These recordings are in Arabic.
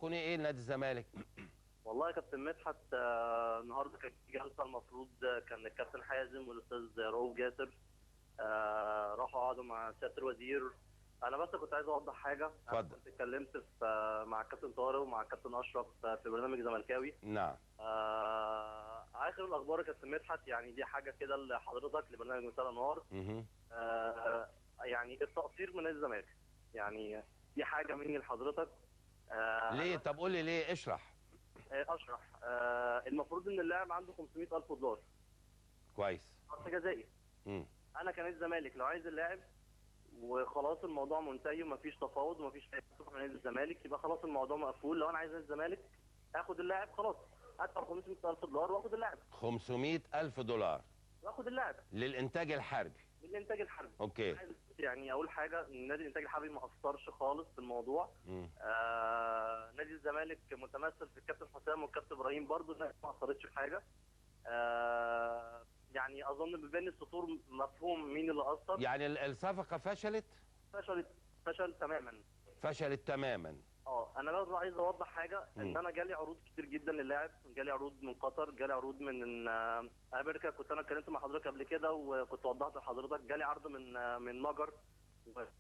كونيه ايه لنادي الزمالك؟ والله يا كابتن مدحت، النهارده كانت في جلسه المفروض كان الكابتن حازم والاستاذ رؤوف جاسر راحوا قعدوا مع سياده الوزير. انا بس كنت عايز اوضح حاجه. اتفضل. انا كنت اتكلمت مع الكابتن طارق ومع الكابتن اشرف في برنامج زملكاوي. نعم. اخر الاخبار يا كابتن مدحت، يعني دي حاجه كده لحضرتك لبرنامج مثال انوار. يعني التقصير من نادي الزمالك، يعني دي حاجه مني لحضرتك. ليه؟ طب قول لي ليه، اشرح. اشرح. المفروض ان اللاعب عنده 500,000 دولار كويس. شرط جزائي. انا كنادي الزمالك لو عايز اللاعب وخلاص الموضوع منتهي ومفيش تفاوض ومفيش اي مصلحه من نادي الزمالك، يبقى خلاص الموضوع مقفول. لو انا عايز نادي الزمالك اخد اللاعب، خلاص ادفع 500,000 دولار واخد اللاعب. 500,000 دولار واخد اللاعب للانتاج الحربي. للانتاج الحربي. اوكي. يعني اول حاجه نادي الانتاج الحربي ما قصرش خالص في الموضوع. نادي الزمالك متمثل في الكابتن حسام والكابتن ابراهيم، برضه الناس ما قصرتش في حاجه. يعني اظن بين السطور مفهوم مين اللي قصر. يعني الصفقه فشلت؟ فشل تماما. فشلت تماما. انا برضه عايز اوضح حاجه، ان انا جالي عروض كتير جدا للاعب، جالي عروض من قطر، جالي عروض من امريكا. كنت انا اتكلمت مع حضرتك قبل كده وكنت وضحت لحضرتك، جالي عرض من مجر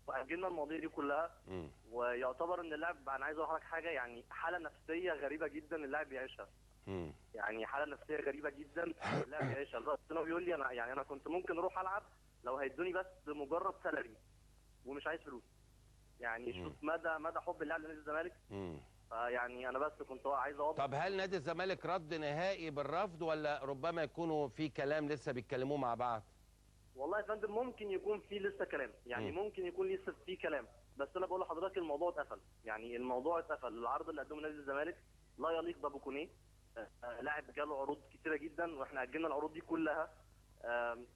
واجلنا المواضيع دي كلها. ويعتبر ان اللاعب، انا عايز اقول لك حاجه، يعني حاله نفسيه غريبه جدا اللاعب بيعيشها. يعني حاله نفسيه غريبه جدا اللاعب بيعيشها. لدرجه انه بيقول لي انا كنت ممكن اروح العب لو هيدوني بس مجرد سالري ومش عايز فلوس. يعني شوف مدى حب اللاعب لنادي الزمالك. يعني انا بس كنت عايز اوضح. طب هل نادي الزمالك رد نهائي بالرفض، ولا ربما يكونوا في كلام لسه بيتكلموه مع بعض؟ والله يا فندم ممكن يكون في لسه كلام، يعني ممكن يكون لسه في كلام، بس انا بقول لحضرتك الموضوع اتقفل. يعني الموضوع اتقفل. العرض اللي قدمه نادي الزمالك لا يليق بابو كونيه. لاعب جاله عروض كتيره جدا واحنا اجلنا العروض دي كلها.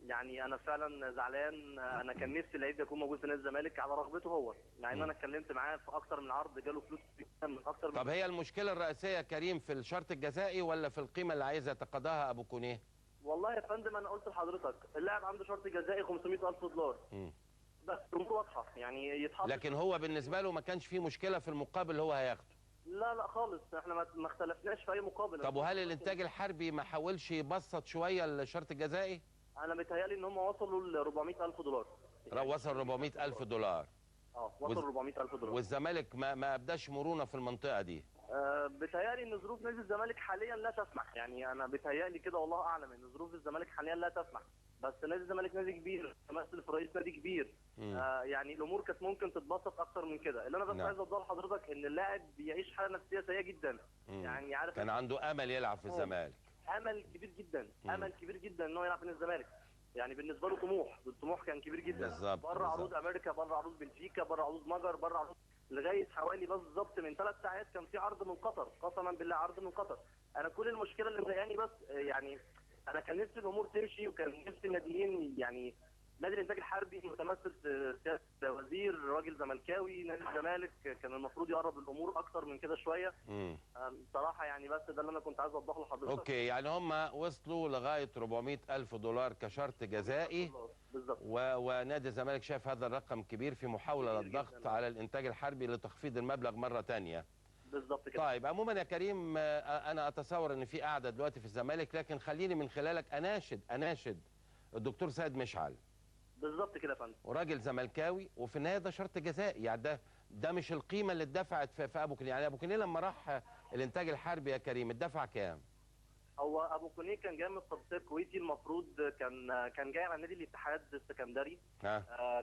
يعني انا فعلا زعلان. انا كان نفسي اللعيب يكون موجود في نادي الزمالك على رغبته هو، مع ان انا اتكلمت معاه في اكتر من عرض، جاله فلوس من اكتر من. طب هي المشكله الرئيسيه يا كريم في الشرط الجزائي ولا في القيمه اللي عايز يتقاضاها ابو كونيه؟ والله يا فندم انا قلت لحضرتك اللاعب عنده شرط جزائي 500,000 دولار. بس الامور واضحه، يعني يتحط. لكن هو بالنسبه له ما كانش فيه مشكله في المقابل اللي هو هياخده؟ لا خالص، احنا ما اختلفناش في اي مقابل. طب وهل الانتاج الحربي ما حاولش يبسط شويه الشرط الجزائي؟ انا متهيألي ان هم وصلوا ل 400,000 دولار. وصل 400,000 دولار. وصل 400,000 دولار. والزمالك ما ابداش مرونه في المنطقه دي. بتهيألي ان ظروف نادي الزمالك حاليا لا تسمح. يعني انا بتهيألي كده والله اعلم ان ظروف الزمالك حاليا لا تسمح. بس نادي الزمالك نادي كبير، تمثل في رئيس نادي كبير. يعني الامور كانت ممكن تتبسط اكتر من كده. اللي انا بس عايز اوضح لحضرتك ان اللاعب بيعيش حاله نفسيه سيئه جدا. يعني عارف، كان عنده امل يلعب في الزمالك. امل كبير جدا. امل كبير جدا ان هو يلعب في نادي الزمالك. يعني بالنسبه له طموح، الطموح كان كبير جدا. بالظبط. بره عروض امريكا، بره عروض بلجيكا، بره عروض مجر، بره عروض لغايه حوالي بالظبط من 3 ساعات كان في عرض من قطر. قسما بالله عرض من قطر. انا كل المشكله اللي مضايقاني بس يعني انا كان نفسي الامور تمشي، وكان نفسي الناديين، يعني نادي الانتاج الحربي متمثل في سياده وزير راجل زملكاوي، نادي الزمالك كان المفروض يقرب الامور اكتر من كده شويه. بصراحه يعني بس ده اللي انا كنت عايز اوضحه لحضرتك. اوكي، يعني هم وصلوا لغايه 400,000 دولار كشرط جزائي. بالظبط. ونادي الزمالك شاف هذا الرقم كبير في محاوله للضغط على الانتاج الحربي لتخفيض المبلغ مره ثانيه. بالظبط كده. طيب عموما يا كريم، انا اتصور ان في قاعده دلوقتي في الزمالك، لكن خليني من خلالك اناشد الدكتور سيد مشعل. بالظبط كده يا فندم. وراجل زملكاوي، وفي النهايه ده شرط جزائي. يعني ده مش القيمه اللي اتدفعت في ابو كونيه. يعني ابو كونيه لما راح الانتاج الحربي يا كريم اتدفع كام؟ هو ابو كونيه كان جاي من القادسيه الكويتي. المفروض كان جاي على نادي الاتحاد السكندري.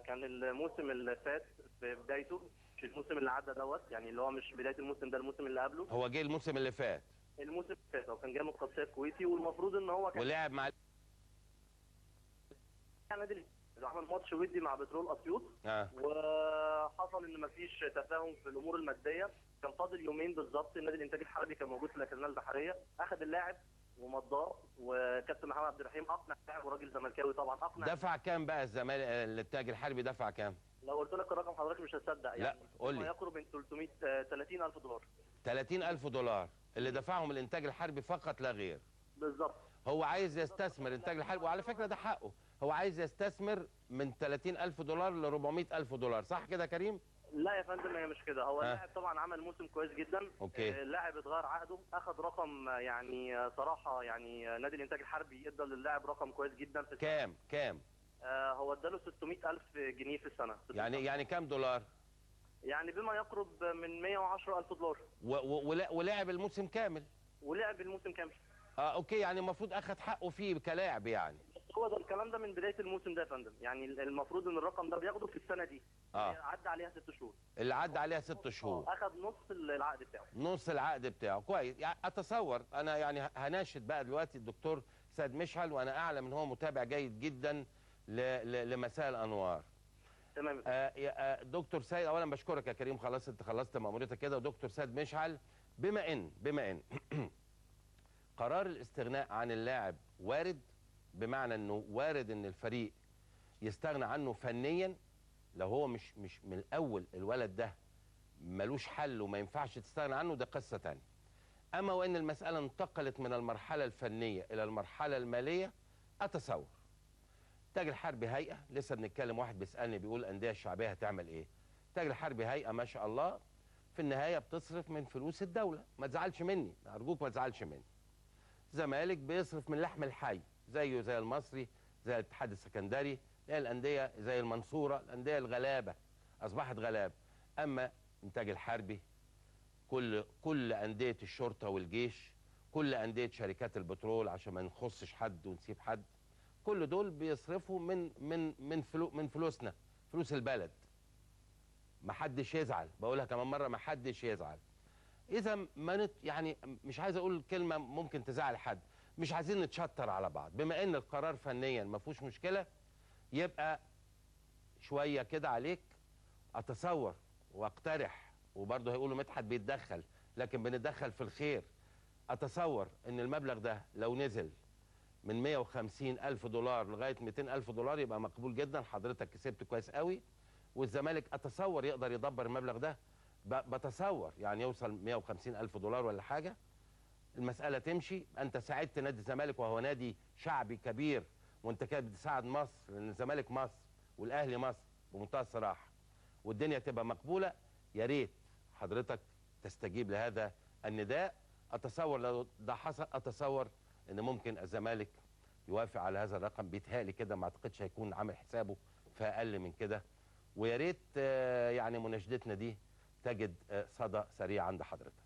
كان الموسم اللي فات في بدايته، مش الموسم اللي عدى دوت، يعني اللي هو مش بدايه الموسم ده، الموسم اللي قبله. هو جه الموسم اللي فات. الموسم اللي فات هو كان جاي من القادسيه الكويتي، والمفروض ان هو كان ولعب مع نادي عمل ماتش ودي مع بترول اسيوط. وحصل ان مفيش تفاهم في الامور الماديه. كان فاضل يومين بالظبط، النادي الانتاج الحربي كان موجود في الاكاديميه البحريه، اخذ اللاعب ومضاه. وكابتن محمد عبد الرحيم اقنع اللاعب، وراجل زملكاوي طبعا اقنع. دفع كام بقى الزمالك الانتاج الحربي؟ دفع كام؟ لو قلت لك الرقم حضرتك مش هتصدق. يعني لا قول لي. يقرب من 30,000 دولار. 30,000 دولار اللي دفعهم الانتاج الحربي فقط لا غير. بالظبط. هو عايز يستثمر الانتاج الحربي، وعلى فكره ده حقه. هو عايز يستثمر من 30,000 دولار ل 400,000 دولار، صح كده يا كريم؟ لا يا فندم، هي مش كده. هو اللاعب طبعا عمل موسم كويس جدا. اوكي. اللاعب اتغير عقده، اخذ رقم يعني صراحه يعني نادي الانتاج الحربي ادى للاعب رقم كويس جدا في السنة. كام؟ هو اداله 600,000 جنيه في السنه. يعني كام دولار؟ يعني بما يقرب من 110,000 دولار. ولعب الموسم كامل؟ ولعب الموسم كامل. اوكي، يعني المفروض اخد حقه فيه كلاعب يعني. بس هو ده الكلام ده من بدايه الموسم ده يا فندم، يعني المفروض ان الرقم ده بياخده في السنه دي. عدى عليها 6 شهور. اللي عدى عليها 6 شهور اخد نص العقد بتاعه. نص العقد بتاعه، كويس. يعني اتصور انا يعني هناشد بقى دلوقتي الدكتور سيد مشعل، وانا اعلم ان هو متابع جيد جدا لمساء الانوار. تمام. دكتور سيد، اولا بشكرك يا كريم، خلاص انت خلصت مأموريتك كده. ودكتور سيد مشعل، بما ان قرار الاستغناء عن اللاعب وارد، بمعنى انه وارد ان الفريق يستغنى عنه فنيا، لو هو مش من الاول الولد ده ملوش حل وما ينفعش تستغنى عنه، ده قصه ثانيه. اما وان المساله انتقلت من المرحله الفنيه الى المرحله الماليه، اتصور التاج الحربي هيئه، لسه بنتكلم واحد بيسالني بيقول الانديه الشعبيه هتعمل ايه؟ التاج الحربي هيئه ما شاء الله، في النهايه بتصرف من فلوس الدوله، ما تزعلش مني، ارجوك ما تزعلش مني. الزمالك بيصرف من لحم الحي زيه زي المصري، زي الاتحاد السكندري، زي الانديه زي المنصوره، الانديه الغلابه اصبحت غلابه. اما الانتاج الحربي، كل انديه الشرطه والجيش، كل انديه شركات البترول، عشان ما نخصش حد ونسيب حد، كل دول بيصرفوا من فلوسنا، فلوس البلد. ما حدش يزعل، بقولها كمان مره، ما حدش يزعل. اذا ما يعني مش عايز اقول كلمه ممكن تزعل حد، مش عايزين نتشطر على بعض. بما ان القرار فنيا ما فيهوش مشكله، يبقى شويه كده عليك. اتصور واقترح، وبرضه هيقولوا مدحت بيتدخل، لكن بنتدخل في الخير. اتصور ان المبلغ ده لو نزل من 150,000 دولار لغايه 200,000 دولار يبقى مقبول جدا، حضرتك كسبت كويس قوي. والزمالك اتصور يقدر يدبر المبلغ ده، بتصور يعني يوصل 150,000 دولار ولا حاجه، المساله تمشي. انت ساعدت نادي الزمالك وهو نادي شعبي كبير، وانت كده بتساعد مصر، لان الزمالك مصر والاهلي مصر بمنتهى الصراحه، والدنيا تبقى مقبوله. يا ريت حضرتك تستجيب لهذا النداء. اتصور لو ده حصل، اتصور ان ممكن الزمالك يوافق على هذا الرقم. بيتهيألي كده، ما اعتقدش هيكون عامل حسابه في اقل من كده. ويا ريت يعني مناشدتنا دي تجد صدى سريع عند حضرتك.